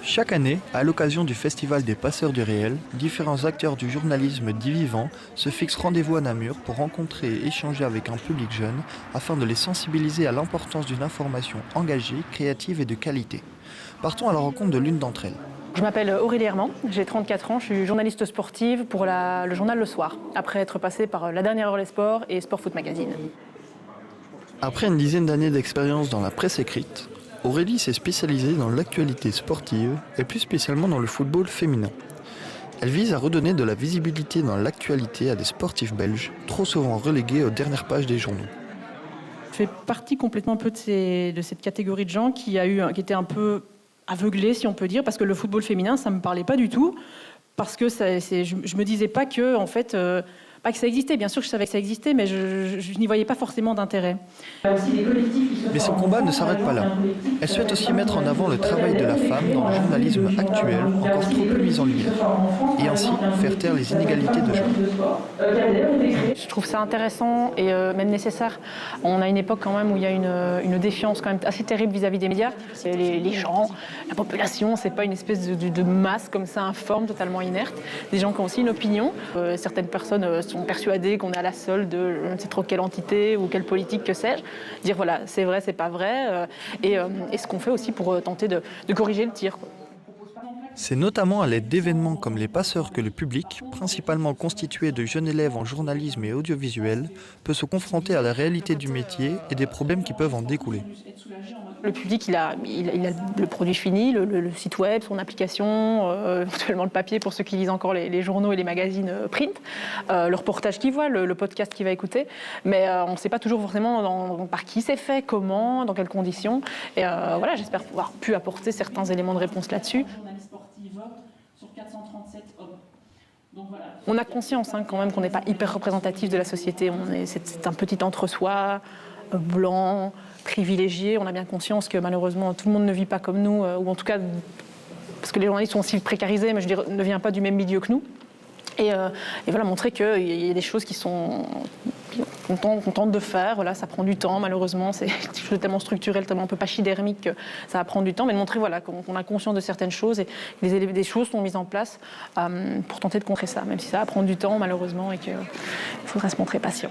Chaque année, à l'occasion du Festival des Passeurs du Réel, différents acteurs du journalisme dit vivant se fixent rendez-vous à Namur pour rencontrer et échanger avec un public jeune afin de les sensibiliser à l'importance d'une information engagée, créative et de qualité. Partons à la rencontre de l'une d'entre elles. Je m'appelle Aurélie Herman, j'ai 34 ans, je suis journaliste sportive pour le journal Le Soir, après être passée par La Dernière Heure les Sports et Sport Foot Magazine. Après une dizaine d'années d'expérience dans la presse écrite, Aurélie s'est spécialisée dans l'actualité sportive et plus spécialement dans le football féminin. Elle vise à redonner de la visibilité dans l'actualité à des sportifs belges, trop souvent relégués aux dernières pages des journaux. Je fais partie complètement un peu de cette catégorie de gens qui étaient un peu aveuglés, si on peut dire, parce que le football féminin, ça ne me parlait pas du tout, parce que je ne me disais pas que, en fait, pas que ça existait, bien sûr que je savais que ça existait, mais je n'y voyais pas forcément d'intérêt. Mais ce combat ne s'arrête pas là. Elle souhaite aussi mettre en avant le travail de la femme dans le journalisme actuel, encore trop peu mis en lumière, et ainsi faire taire les inégalités de genre. Je trouve ça intéressant et même nécessaire. On a une époque quand même où il y a une défiance quand même assez terrible vis-à-vis des médias. C'est les gens, la population, c'est pas une espèce de masse comme ça informe, totalement inerte. Des gens qui ont aussi une opinion. Certaines personnes sont persuadées qu'on est à la solde de je ne sais trop quelle entité ou quelle politique, que sais-je. Dire voilà, c'est vrai, c'est pas vrai. Et ce qu'on fait aussi pour tenter de corriger le tir, quoi. C'est notamment à l'aide d'événements comme les passeurs que le public, principalement constitué de jeunes élèves en journalisme et audiovisuel, peut se confronter à la réalité du métier et des problèmes qui peuvent en découler. Le public, il a le produit fini, le site web, son application, éventuellement le papier pour ceux qui lisent encore les journaux et les magazines print, le reportage qu'il voit, le podcast qu'il va écouter. Mais on ne sait pas toujours forcément par qui c'est fait, comment, dans quelles conditions. Et voilà, j'espère pouvoir pu apporter certains éléments de réponse là-dessus. On a conscience quand même qu'on n'est pas hyper représentatif de la société. C'est un petit entre-soi, blanc, privilégié. On a bien conscience que malheureusement tout le monde ne vit pas comme nous, ou en tout cas, parce que les journalistes sont aussi précarisés, mais je veux dire, ne vient pas du même milieu que nous. Et voilà, montrer qu'il y a des choses qu'on tente de faire. Voilà, ça prend du temps, malheureusement. C'est des choses tellement structurelles, tellement un peu pachydermiques que ça va prendre du temps. Mais de montrer voilà, qu'on a conscience de certaines choses et que des choses sont mises en place pour tenter de contrer ça, même si ça va prendre du temps, malheureusement, et qu'il faudra se montrer patient.